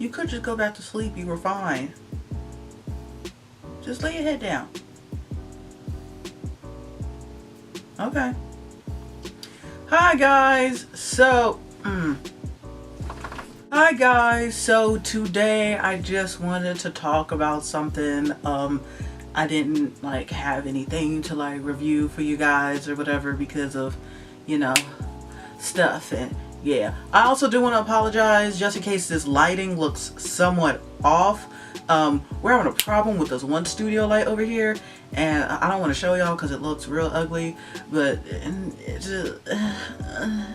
You could just go back to sleep. You were fine. Just lay your head down. Okay. Hi guys. Hi guys. So today I just wanted to talk about something. I didn't like have anything to like review for you guys or whatever because of, you know, stuff. And yeah, I also do want to apologize just in case this lighting looks somewhat off. We're having a problem with this one studio light over here, and I don't want to show y'all because it looks real ugly, but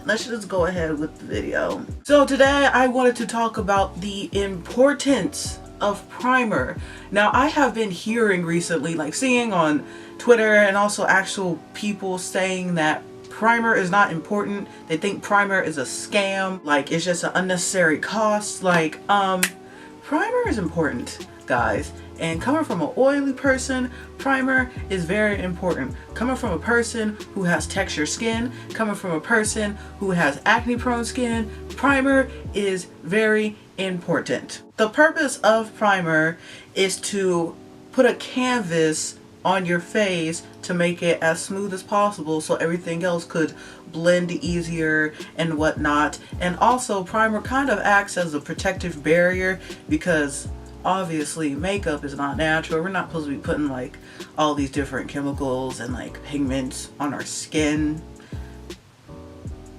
let's just go ahead with the video. So today I wanted to talk about the importance of primer. Now, I have been hearing recently, like seeing on Twitter and also actual people saying that primer is not important. They think primer is a scam, like it's just an unnecessary cost. Like, primer is important, guys. And coming from an oily person, primer is very important. Coming from a person who has texture skin, coming from a person who has acne prone skin, primer is very important. The purpose of primer is to put a canvas on your face to make it as smooth as possible so everything else could blend easier and whatnot. And also primer kind of acts as a protective barrier because obviously makeup is not natural. We're not supposed to be putting like all these different chemicals and like pigments on our skin.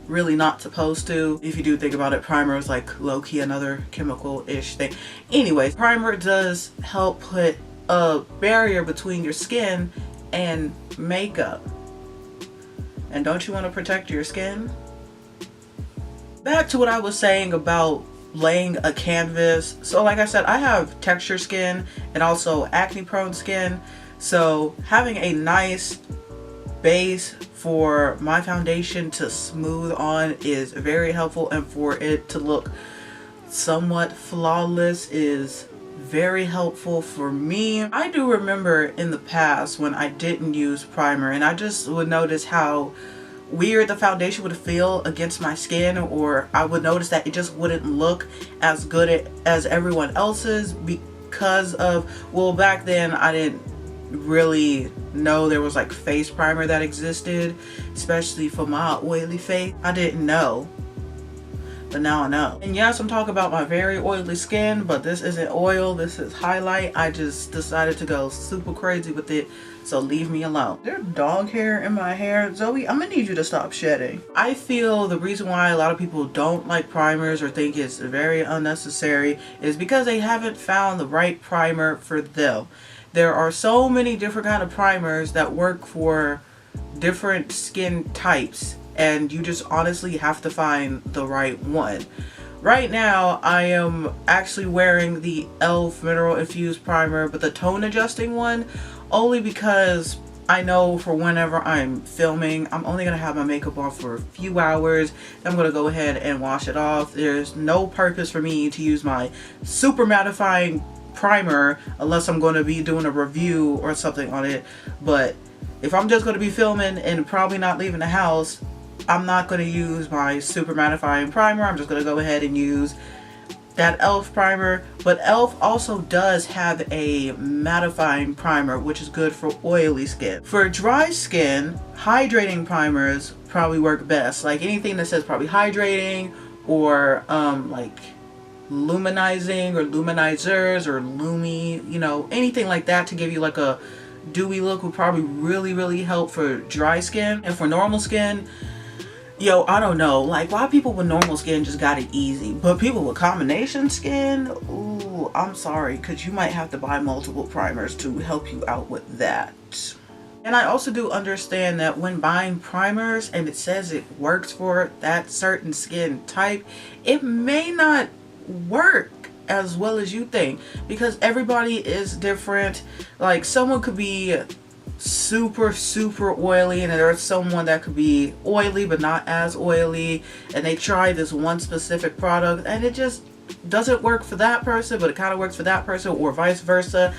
Really not supposed to. If you do think about it, primer is like low-key another chemical-ish thing. Anyways, primer does help put a barrier between your skin and makeup. And don't you want to protect your skin? Back to what I was saying about laying a canvas. So like I said, I have texture skin and also acne prone skin. So having a nice base for my foundation to smooth on is very helpful, and for it to look somewhat flawless is very helpful for me. I do remember in the past when I didn't use primer and I just would notice how weird the foundation would feel against my skin, or I would notice that it just wouldn't look as good as everyone else's because of, well, back then I didn't really know there was like face primer that existed, especially for my oily face. I didn't know, but now I know. And yes, I'm talking about my very oily skin, but this isn't oil, this is highlight. I just decided to go super crazy with it, so leave me alone. There's dog hair in my hair. Zoe, I'm gonna need you to stop shedding. I feel the reason why a lot of people don't like primers or think it's very unnecessary is because they haven't found the right primer for them. There are so many different kind of primers that work for different skin types, and you just honestly have to find the right one. Right now, I am actually wearing the e.l.f. Mineral Infused Primer, but the tone adjusting one, only because I know for whenever I'm filming, I'm only going to have my makeup on for a few hours. I'm going to go ahead and wash it off. There's no purpose for me to use my super mattifying primer unless I'm going to be doing a review or something on it. But if I'm just going to be filming and probably not leaving the house, I'm not going to use my super mattifying primer. I'm just going to go ahead and use that e.l.f. primer. But e.l.f. also does have a mattifying primer, which is good for oily skin. For dry skin, hydrating primers probably work best. Like anything that says probably hydrating or like luminizing or luminizers or lumi, you know, anything like that to give you like a dewy look would probably really help for dry skin. And for normal skin, yo, I don't know, like why people with normal skin just got it easy, but people with combination skin, ooh, I'm sorry, because you might have to buy multiple primers to help you out with that. And I also do understand that when buying primers and it says it works for that certain skin type, it may not work as well as you think, because everybody is different. Like someone could be super oily and there's someone that could be oily but not as oily, and they try this one specific product and it just doesn't work for that person, but it kind of works for that person, or vice versa.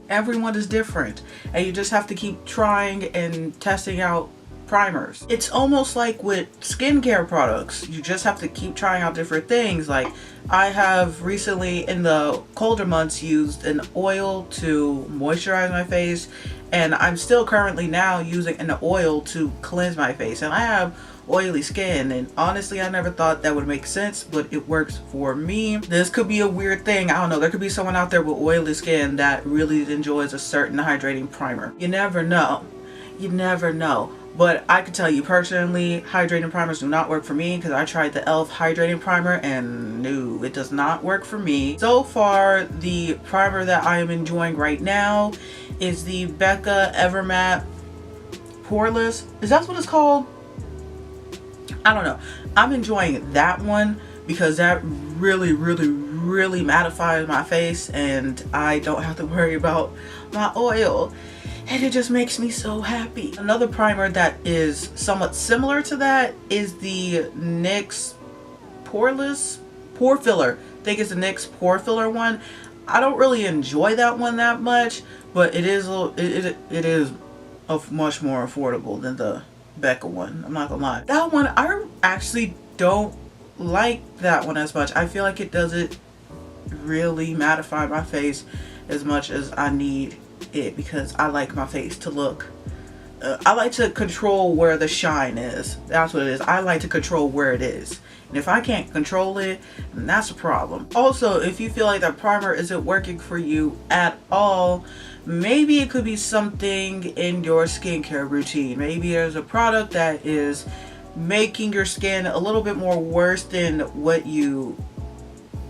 Everyone is different, and you just have to keep trying and testing out primers. It's almost like with skincare products. You just have to keep trying out different things. Like I have recently in the colder months used an oil to moisturize my face, and I'm still currently now using an oil to cleanse my face. And I have oily skin, and honestly I never thought that would make sense, but it works for me. This could be a weird thing, I don't know, there could be someone out there with oily skin that really enjoys a certain hydrating primer. You never know, you never know. But I can tell you personally, hydrating primers do not work for me, because I tried the e.l.f. hydrating primer and no, it does not work for me. So far, the primer that I am enjoying right now is the Becca Evermatte Poreless. Is that what it's called? I don't know. I'm enjoying that one because that really mattifies my face, and I don't have to worry about my oil. And it just makes me so happy. Another primer that is somewhat similar to that is the NYX Poreless Pore Filler. I think it's the NYX Pore Filler one. I don't really enjoy that one that much, but it is much more affordable than the Becca one. I'm not gonna lie. That one, I actually don't like that one as much. I feel like it doesn't really mattify my face as much as I need it, because I like my face to look I like to control where the shine is. That's what it is. I like to control where it is, and if I can't control it, then that's a problem. Also, if you feel like that primer isn't working for you at all, maybe it could be something in your skincare routine. Maybe there's a product that is making your skin a little bit more worse than what you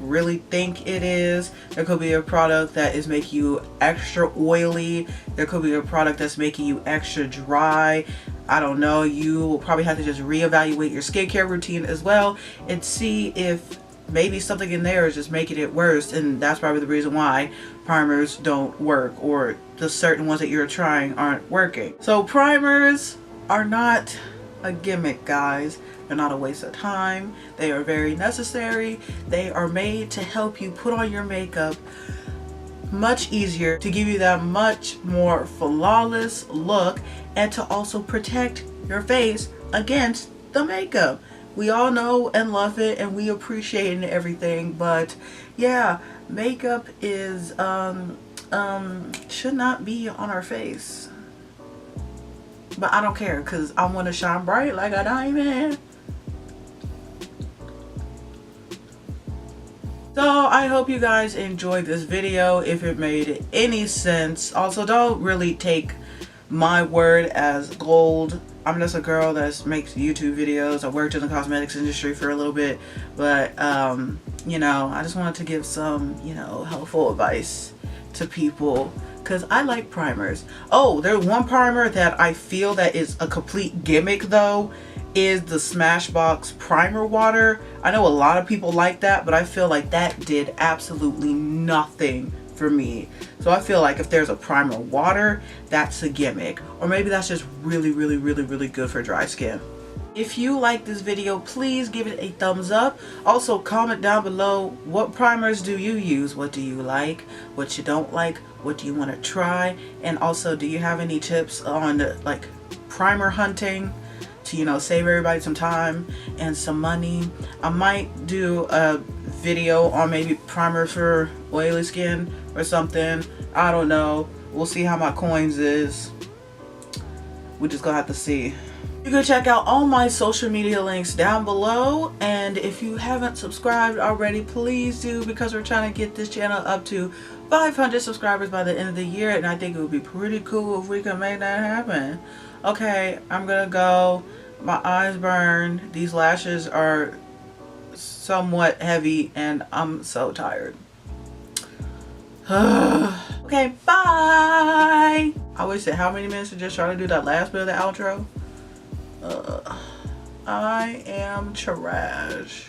really think it is. There could be a product that is making you extra oily. There could be a product that's making you extra dry. I don't know. You will probably have to just reevaluate your skincare routine as well and see if maybe something in there is just making it worse, and that's probably the reason why primers don't work, or the certain ones that you're trying aren't working. So primers are not a gimmick, guys. They're not a waste of time. They are very necessary. They are made to help you put on your makeup much easier, to give you that much more flawless look, and to also protect your face against the makeup. We all know and love it, and we appreciate it and everything, but yeah, makeup is should not be on our face. But I don't care, because I want to shine bright like a diamond. So I hope you guys enjoyed this video, if it made any sense. Also, don't really take my word as gold. I'm just a girl that makes YouTube videos. I worked in the cosmetics industry for a little bit, but you know, I just wanted to give some, you know, helpful advice to people, because I like primers. Oh, there's one primer that I feel that is a complete gimmick though, is the Smashbox primer water. I know a lot of people like that, but I feel like that did absolutely nothing for me. So I feel like if there's a primer water, that's a gimmick, or maybe that's just really good for dry skin. If you like this video, please give it a thumbs up. Also, comment down below, what primers do you use? What do you like? What you don't like? What do you want to try? And also, do you have any tips on like primer hunting to, you know, save everybody some time and some money? I might do a video on maybe primers for oily skin or something. I don't know. We'll see how my coins is. We're just gonna have to see. You can check out all my social media links down below, and if you haven't subscribed already, please do, because we're trying to get this channel up to 500 subscribers by the end of the year, and I think it would be pretty cool if we can make that happen. Okay, I'm gonna go. My eyes burn. These lashes are somewhat heavy, and I'm so tired. Okay, bye. I wasted how many minutes to just try to do that last bit of the outro? I am trash.